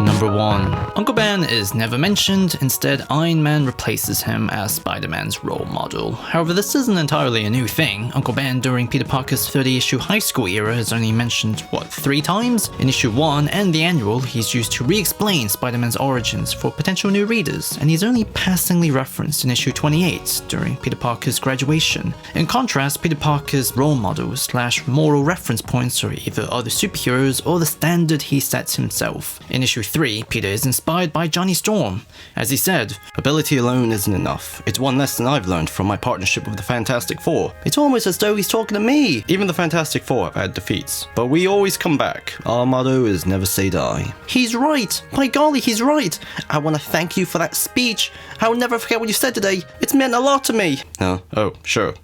Number 1. Uncle Ben is never mentioned, instead Iron Man replaces him as Spider-Man's role model. However, this isn't entirely a new thing. Uncle Ben during Peter Parker's 30-issue high school era is only mentioned, 3 times? In issue 1 and the annual, he's used to re-explain Spider-Man's origins for potential new readers, and he's only passingly referenced in issue 28 during Peter Parker's graduation. In contrast, Peter Parker's role models / moral reference points are either other superheroes or the standard he sets himself. In issue 3, Peter is inspired by Johnny Storm. As he said, "Ability alone isn't enough. It's one lesson I've learned from my partnership with the Fantastic Four. It's almost as though he's talking to me. Even the Fantastic Four have had defeats, but we always come back. Our motto is never say die." He's right. By golly, he's right. I want to thank you for that speech. I will never forget what you said today. It's meant a lot to me. Oh, sure.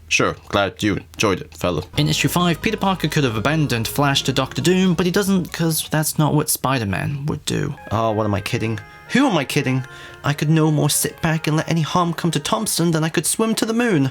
Glad you enjoyed it, fella. In issue 5, Peter Parker could have abandoned Flash to Dr. Doom, but he doesn't, because that's not what Spider-Man would do. Oh, what am I kidding? Who am I kidding? I could no more sit back and let any harm come to Thompson than I could swim to the moon.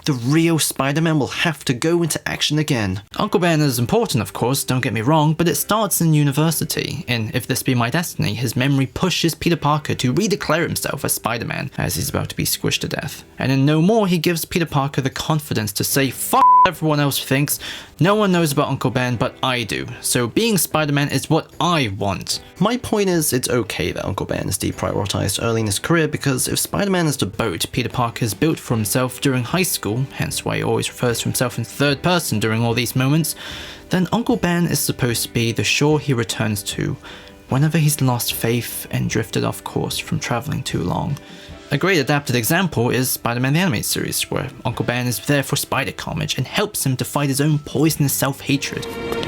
The real Spider-Man will have to go into action again. Uncle Ben is important, of course, don't get me wrong, but it starts in university. In If This Be My Destiny, his memory pushes Peter Parker to redeclare himself as Spider-Man as he's about to be squished to death. And in No More, he gives Peter Parker the confidence to say, "Fuck everyone else thinks. No one knows about Uncle Ben, but I do. So being Spider-Man is what I want." My point is, it's okay that Uncle Ben is deprioritized early in his career, because if Spider-Man is the boat Peter Parker has built for himself during high school, hence why he always refers to himself in third person during all these moments, then Uncle Ben is supposed to be the shore he returns to whenever he's lost faith and drifted off course from traveling too long. A great adapted example is Spider-Man the Animated Series, where Uncle Ben is there for Spider-Carnage and helps him to fight his own poisonous self-hatred.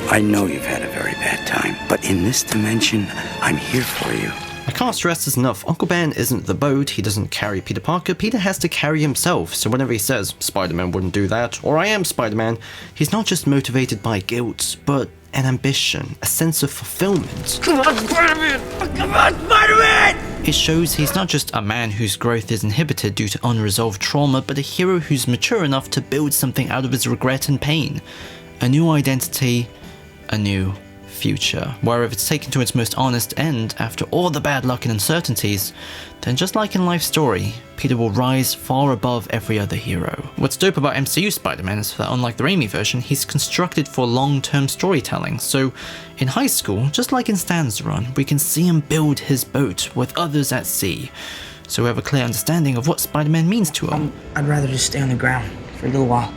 I know you've had a very bad time, but in this dimension, I'm here for you. I can't stress this enough, Uncle Ben isn't the boat, he doesn't carry Peter Parker, Peter has to carry himself, so whenever he says, "Spider-Man wouldn't do that," or "I am Spider-Man," he's not just motivated by guilt, but an ambition, a sense of fulfillment. Come on, Spider-Man! Come on, Spider-Man! It shows he's not just a man whose growth is inhibited due to unresolved trauma, but a hero who's mature enough to build something out of his regret and pain. A new identity, a new future, where if it's taken to its most honest end after all the bad luck and uncertainties, then just like in Life's Story, Peter will rise far above every other hero. What's dope about MCU Spider-Man is that unlike the Raimi version, he's constructed for long-term storytelling, so in high school, just like in Stan's run, we can see him build his boat with others at sea, so we have a clear understanding of what Spider-Man means to him. I'd rather just stay on the ground for a little while.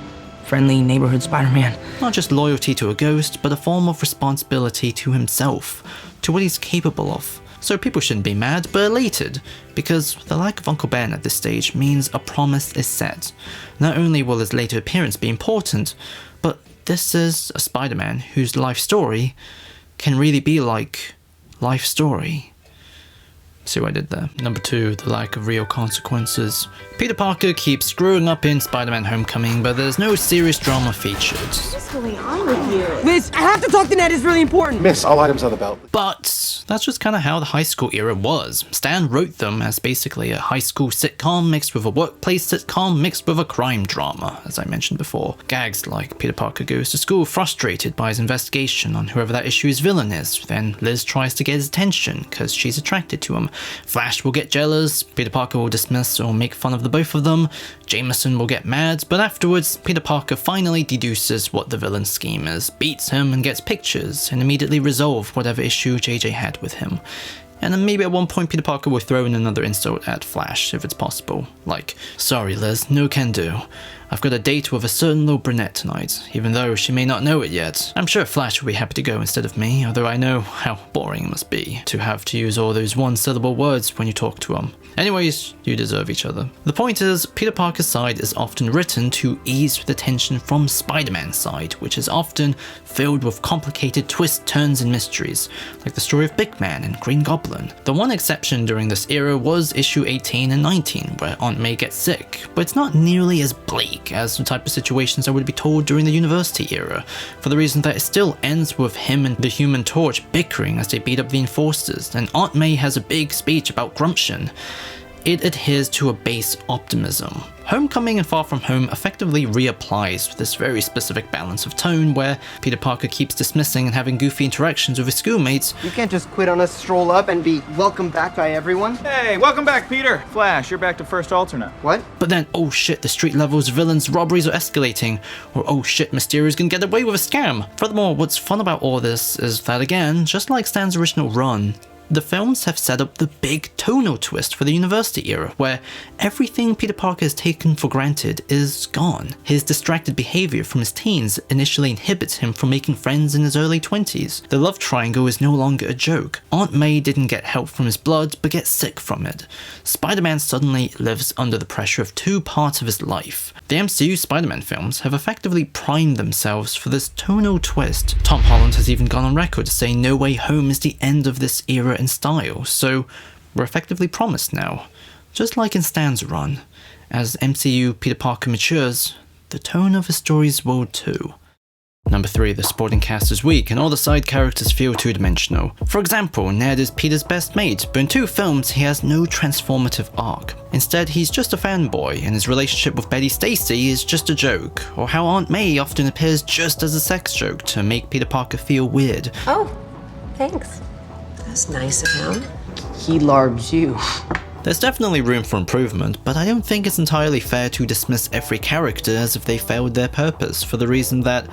Friendly neighborhood Spider-Man. Not just loyalty to a ghost, but a form of responsibility to himself, to what he's capable of. So people shouldn't be mad, but elated, because the lack of Uncle Ben at this stage means a promise is set. Not only will his later appearance be important, but this is a Spider-Man whose life story can really be like Life Story. See what I did there? Number 2, the lack of real consequences. Peter Parker keeps screwing up in Spider-Man Homecoming, but there's no serious drama featured. What's going on with you? Liz, I have to talk to Ned, it's really important. Miss, all items on the belt. But that's just kind of how the high school era was. Stan wrote them as basically a high school sitcom mixed with a workplace sitcom mixed with a crime drama, as I mentioned before. Gags like Peter Parker goes to school frustrated by his investigation on whoever that issue's villain is, then Liz tries to get his attention because she's attracted to him. Flash will get jealous, Peter Parker will dismiss or make fun of the both of them, Jameson will get mad, but afterwards Peter Parker finally deduces what the villain's scheme is, beats him and gets pictures, and immediately resolve whatever issue JJ had with him. And then maybe at one point Peter Parker will throw in another insult at Flash if it's possible, like, "Sorry Liz, no can do. I've got a date with a certain little brunette tonight, even though she may not know it yet. I'm sure Flash will be happy to go instead of me, although I know how boring it must be to have to use all those one-syllable words when you talk to him. Anyways, you deserve each other." The point is, Peter Parker's side is often written to ease the tension from Spider-Man's side, which is often filled with complicated twists, turns, and mysteries, like the story of Big Man and Green Goblin. The one exception during this era was issue 18 and 19, where Aunt May gets sick, but it's not nearly as bleak as the type of situations that would be told during the university era, for the reason that it still ends with him and the Human Torch bickering as they beat up the Enforcers, and Aunt May has a big speech about Grumption. it adheres to a base optimism. Homecoming and Far From Home effectively reapplies this very specific balance of tone where Peter Parker keeps dismissing and having goofy interactions with his schoolmates. You can't just quit on us, stroll up, and be welcomed back by everyone. Hey, welcome back, Peter. Flash, you're back to first alternate. What? But then, oh shit, the street levels, villains, robberies are escalating. Or oh shit, Mysterio's gonna get away with a scam. Furthermore, what's fun about all this is that again, just like Stan's original run, the films have set up the big tonal twist for the university era, where everything Peter Parker has taken for granted is gone. His distracted behavior from his teens initially inhibits him from making friends in his early 20s. The love triangle is no longer a joke. Aunt May didn't get help from his blood, but gets sick from it. Spider-Man suddenly lives under the pressure of two parts of his life. The MCU Spider-Man films have effectively primed themselves for this tonal twist. Tom Holland has even gone on record to say No Way Home is the end of this era in style, so we're effectively promised now. Just like in Stan's run, as MCU Peter Parker matures, the tone of his stories will too. Number 3, the supporting cast is weak and all the side characters feel two-dimensional. For example, Ned is Peter's best mate, but in 2 films he has no transformative arc. Instead, he's just a fanboy, and his relationship with Betty Stacy is just a joke, or how Aunt May often appears just as a sex joke to make Peter Parker feel weird. Oh, thanks. That's nice of him. He larbs you. There's definitely room for improvement, but I don't think it's entirely fair to dismiss every character as if they failed their purpose for the reason that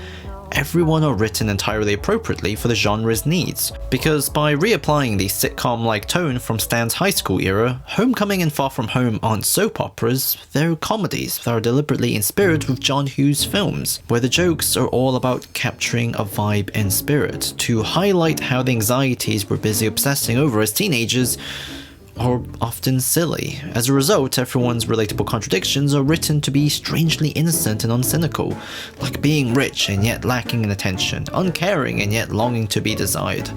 everyone are written entirely appropriately for the genre's needs. Because by reapplying the sitcom-like tone from Stan's high school era, Homecoming and Far From Home aren't soap operas, they're comedies that are deliberately in spirit with John Hughes films, where the jokes are all about capturing a vibe and spirit, to highlight how the anxieties we're busy obsessing over as teenagers are often silly. As a result, everyone's relatable contradictions are written to be strangely innocent and uncynical, like being rich and yet lacking in attention, uncaring and yet longing to be desired,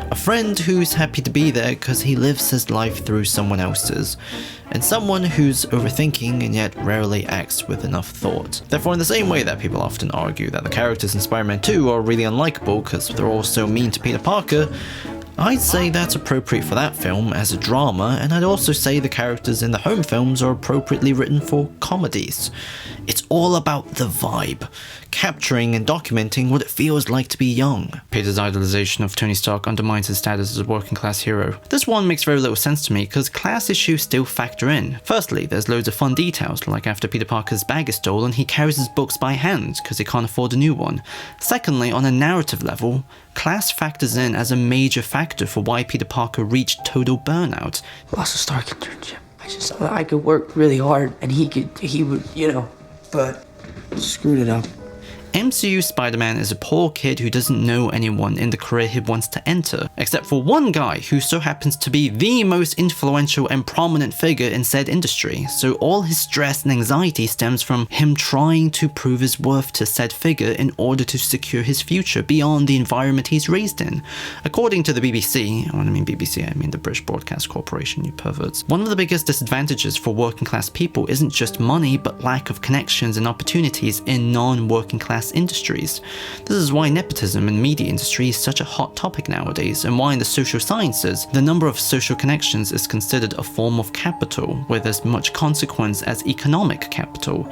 a friend who's happy to be there because he lives his life through someone else's, and someone who's overthinking and yet rarely acts with enough thought. Therefore, in the same way that people often argue that the characters in Spider-Man 2 are really unlikable because they're all so mean to Peter Parker, I'd say that's appropriate for that film as a drama, and I'd also say the characters in the home films are appropriately written for comedies. It's all about the vibe, capturing and documenting what it feels like to be young. Peter's idolization of Tony Stark undermines his status as a working class hero. This one makes very little sense to me because class issues still factor in. Firstly, there's loads of fun details, like after Peter Parker's bag is stolen, he carries his books by hand because he can't afford a new one. Secondly, on a narrative level, class factors in as a major factor for why Peter Parker reached total burnout. Lost a Stark internship. I just thought I could work really hard and he would, but screwed it up. MCU Spider-Man is a poor kid who doesn't know anyone in the career he wants to enter, except for one guy who so happens to be the most influential and prominent figure in said industry, so all his stress and anxiety stems from him trying to prove his worth to said figure in order to secure his future beyond the environment he's raised in. According to the BBC, when I mean BBC, I mean the British Broadcast Corporation, you perverts, one of the biggest disadvantages for working class people isn't just money, but lack of connections and opportunities in non-working class industries. This is why nepotism in the media industry is such a hot topic nowadays, and why in the social sciences, the number of social connections is considered a form of capital, with as much consequence as economic capital.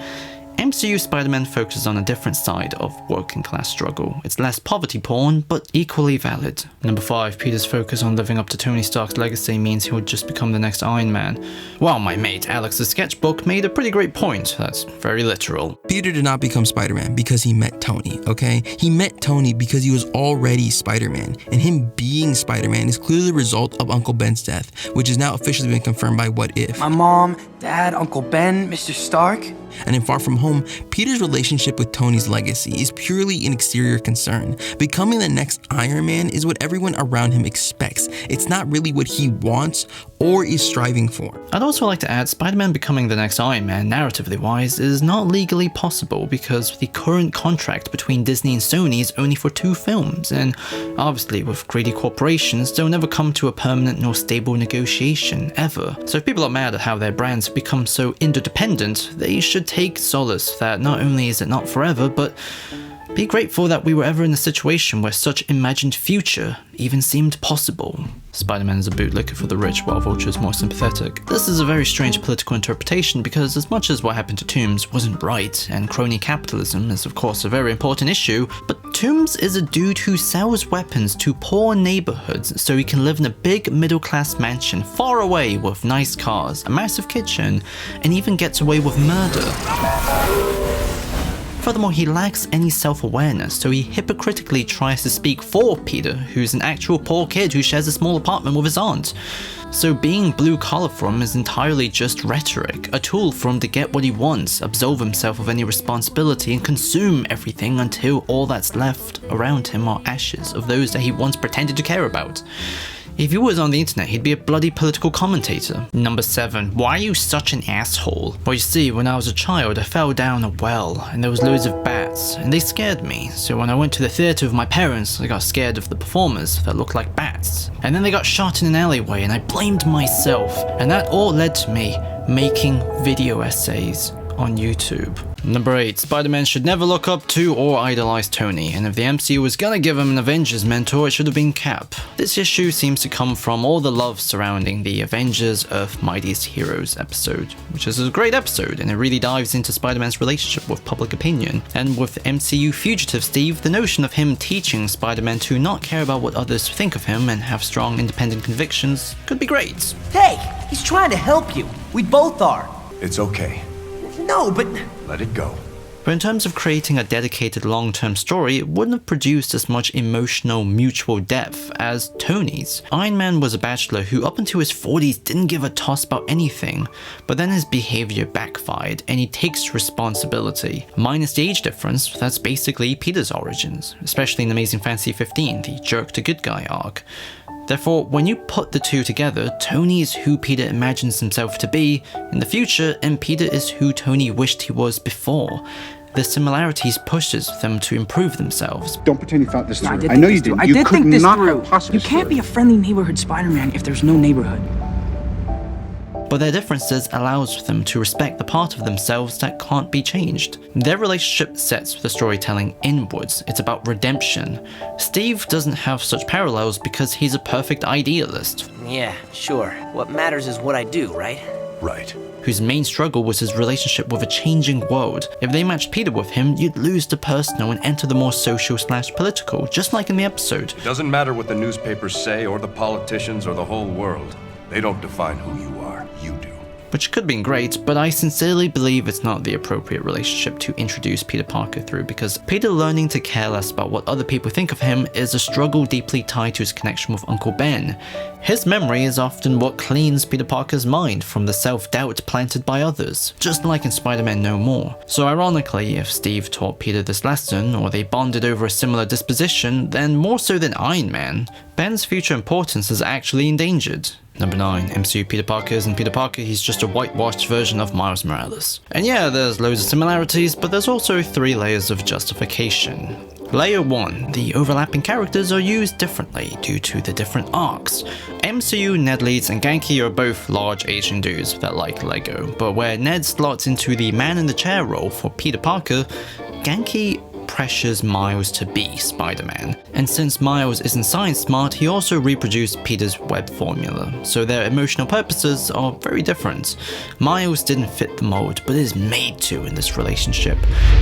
MCU Spider-Man focuses on a different side of working class struggle. It's less poverty porn, but equally valid. Number 5, Peter's focus on living up to Tony Stark's legacy means he would just become the next Iron Man. Well, my mate Alex's sketchbook made a pretty great point. That's very literal. Peter did not become Spider-Man because he met Tony, okay? He met Tony because he was already Spider-Man, and him being Spider-Man is clearly the result of Uncle Ben's death, which has now officially been confirmed by What If. My mom, dad, Uncle Ben, Mr. Stark. And in Far From Home, Peter's relationship with Tony's legacy is purely an exterior concern. Becoming the next Iron Man is what everyone around him expects. It's not really what he wants or is striving for. I'd also like to add, Spider-Man becoming the next Iron Man, narratively wise, is not legally possible because the current contract between Disney and Sony is only for 2 films, and obviously with greedy corporations, they'll never come to a permanent nor stable negotiation, ever. So if people are mad at how their brands have become so interdependent, they should take solace that not only is it not forever, but Be grateful that we were ever in a situation where such imagined future even seemed possible. Spider-Man is a bootlicker for the rich while Vulture is more sympathetic. This is a very strange political interpretation because as much as what happened to Toomes wasn't right, and crony capitalism is of course a very important issue, but Toomes is a dude who sells weapons to poor neighborhoods so he can live in a big middle-class mansion far away with nice cars, a massive kitchen, and even gets away with murder. Furthermore, he lacks any self-awareness, so he hypocritically tries to speak for Peter, who's an actual poor kid who shares a small apartment with his aunt. So being blue-collar for him is entirely just rhetoric, a tool for him to get what he wants, absolve himself of any responsibility, and consume everything until all that's left around him are ashes of those that he once pretended to care about. If he was on the internet, he'd be a bloody political commentator. Number 7. Why are you such an asshole? Well, you see, when I was a child, I fell down a well, and there was loads of bats, and they scared me. So when I went to the theatre with my parents, I got scared of the performers that looked like bats. And then they got shot in an alleyway, and I blamed myself. And that all led to me making video essays on YouTube. Number 8. Spider-Man should never look up to or idolize Tony, and if the MCU was gonna give him an Avengers mentor, it should have been Cap. This issue seems to come from all the love surrounding the Avengers Earth Mightiest Heroes episode, which is a great episode, and it really dives into Spider-Man's relationship with public opinion. And with MCU fugitive Steve, the notion of him teaching Spider-Man to not care about what others think of him and have strong independent convictions could be great. Hey, he's trying to help you. We both are. It's okay. No, but... Let it go. But in terms of creating a dedicated long-term story, it wouldn't have produced as much emotional mutual depth as Tony's. Iron Man was a bachelor who up until his 40s didn't give a toss about anything, but then his behavior backfired and he takes responsibility. Minus the age difference, that's basically Peter's origins, especially in Amazing Fantasy 15, the jerk to good guy arc. Therefore, when you put the two together, Tony is who Peter imagines himself to be in the future, and Peter is who Tony wished he was before. The similarities pushes them to improve themselves. Don't pretend you thought this through. I know you didn't. You could not have possibly. You can't be a friendly neighborhood Spider-Man if there's no neighborhood. But their differences allows them to respect the part of themselves that can't be changed. Their relationship sets the storytelling inwards. It's about redemption. Steve doesn't have such parallels because he's a perfect idealist. Yeah, sure. What matters is what I do, right? Right. Whose main struggle was his relationship with a changing world. If they matched Peter with him, you'd lose the personal and enter the more social/political, just like in the episode. It doesn't matter what the newspapers say or the politicians or the whole world. They don't define who you are. You do. Which could have been great, but I sincerely believe it's not the appropriate relationship to introduce Peter Parker through, because Peter learning to care less about what other people think of him is a struggle deeply tied to his connection with Uncle Ben. His memory is often what cleans Peter Parker's mind from the self-doubt planted by others, just like in Spider-Man No More. So ironically, if Steve taught Peter this lesson, or they bonded over a similar disposition, then more so than Iron Man, Ben's future importance is actually endangered. Number 9. MCU Peter Parker isn't Peter Parker, he's just a whitewashed version of Miles Morales. And yeah, there's loads of similarities, but there's also 3 layers of justification. Layer 1. The overlapping characters are used differently due to the different arcs. MCU Ned Leeds and Genki are both large Asian dudes that like Lego, but where Ned slots into the man-in-the-chair role for Peter Parker, Genki pressures Miles to be Spider-Man. And since Miles isn't science smart, he also reproduced Peter's web formula, so their emotional purposes are very different. Miles didn't fit the mold, but is made to in this relationship.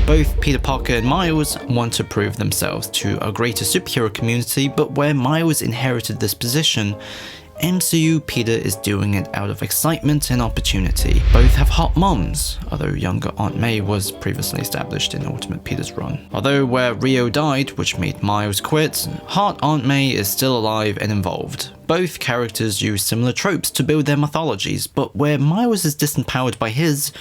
Both Peter Parker and Miles want to prove themselves to a greater superhero community, but where Miles inherited this position, MCU Peter is doing it out of excitement and opportunity. Both have hot moms, although younger Aunt May was previously established in Ultimate Peter's run. Although where Rio died, which made Miles quit, hot Aunt May is still alive and involved. Both characters use similar tropes to build their mythologies, but where Miles is disempowered by his,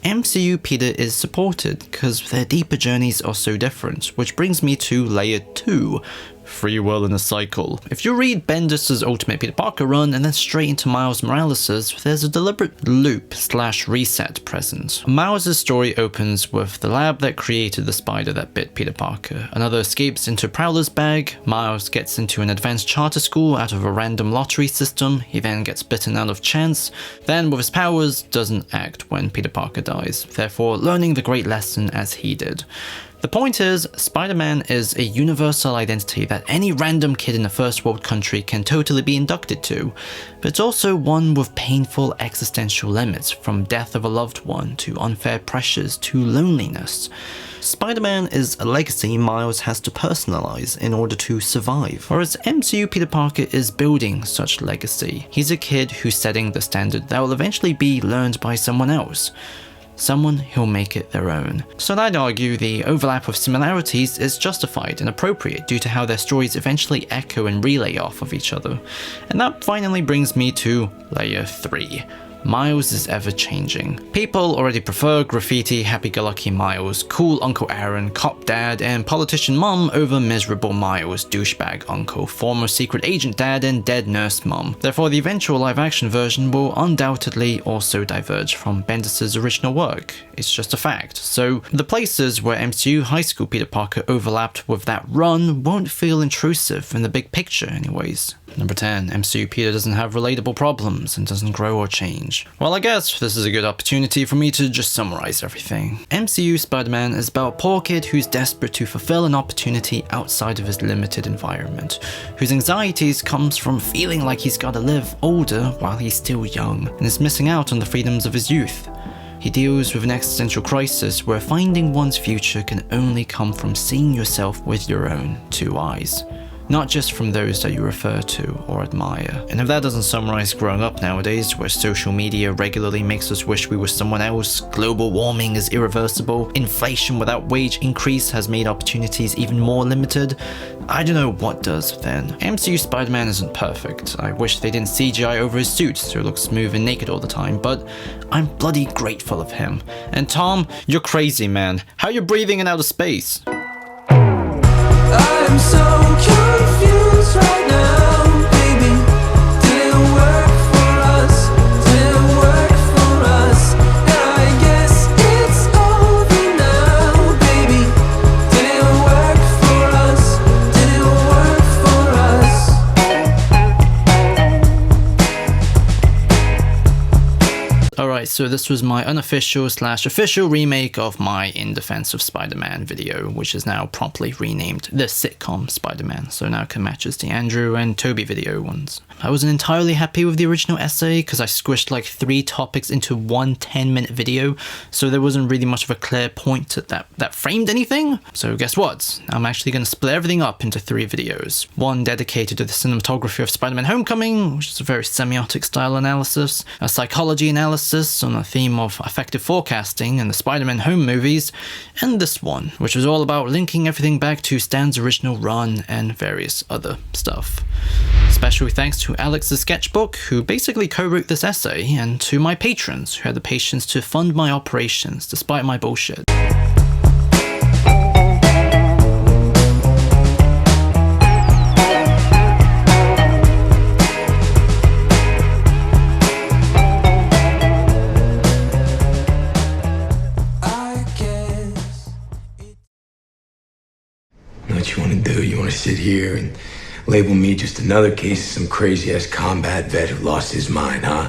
MCU Peter is supported because their deeper journeys are so different, which brings me to layer 2. Free will in a cycle. If you read Bendis' Ultimate Peter Parker run and then straight into Miles Morales', there's a deliberate loop/reset present. Miles' story opens with the lab that created the spider that bit Peter Parker. Another escapes into Prowler's bag. Miles gets into an advanced charter school out of a random lottery system. He then gets bitten out of chance. Then with his powers, doesn't act when Peter Parker dies, therefore learning the great lesson as he did. The point is, Spider-Man is a universal identity that any random kid in a first world country can totally be inducted to, but it's also one with painful existential limits, from death of a loved one to unfair pressures to loneliness. Spider-Man is a legacy Miles has to personalize in order to survive, whereas MCU Peter Parker is building such legacy. He's a kid who's setting the standard that will eventually be learned by someone else. Someone who'll make it their own. So I'd argue the overlap of similarities is justified and appropriate due to how their stories eventually echo and relay off of each other. And that finally brings me to layer 3. Miles is ever changing. People already prefer graffiti happy-go-lucky Miles, cool Uncle Aaron, cop dad, and politician mom over miserable Miles, douchebag uncle, former secret agent dad, and dead nurse mom. Therefore, the eventual live-action version will undoubtedly also diverge from Bendis' original work. It's just a fact. So the places where MCU High School Peter Parker overlapped with that run won't feel intrusive in the big picture anyways. Number 10. MCU Peter doesn't have relatable problems and doesn't grow or change. Well, I guess this is a good opportunity for me to just summarize everything. MCU Spider-Man is about a poor kid who's desperate to fulfill an opportunity outside of his limited environment, whose anxieties comes from feeling like he's gotta live older while he's still young, and is missing out on the freedoms of his youth. He deals with an existential crisis where finding one's future can only come from seeing yourself with your own 2 eyes. Not just from those that you refer to or admire. And if that doesn't summarize growing up nowadays, where social media regularly makes us wish we were someone else, global warming is irreversible, inflation without wage increase has made opportunities even more limited, I don't know what does then. MCU Spider-Man isn't perfect. I wish they didn't CGI over his suit so he looks smooth and naked all the time, but I'm bloody grateful of him. And Tom, you're crazy, man. How you breathing in outer space? I'm so confused right now, baby. Didn't work for us, didn't work for us. And I guess it's over now, baby. Didn't work for us, didn't work for us. Alright, so this was my unofficial/official remake of my In Defense of Spider-Man video, which is now promptly renamed The Sitcom Spider-Man, so now can matches the Andrew and Toby video ones. I wasn't entirely happy with the original essay because I squished like 3 topics into one 10-minute video, so there wasn't really much of a clear point that framed anything. So guess what? I'm actually going to split everything up into 3 videos. One dedicated to the cinematography of Spider-Man Homecoming, which is a very semiotic style analysis, a psychology analysis on a theme of effective forecasting in the Spider-Man home movies, and this one, which was all about linking everything back to Stan's original run and various other stuff. Special thanks to Alex's sketchbook, who basically co-wrote this essay, and to my patrons, who had the patience to fund my operations despite my bullshit. What you want to do? You want to sit here and label me just another case of some crazy-ass combat vet who lost his mind, huh?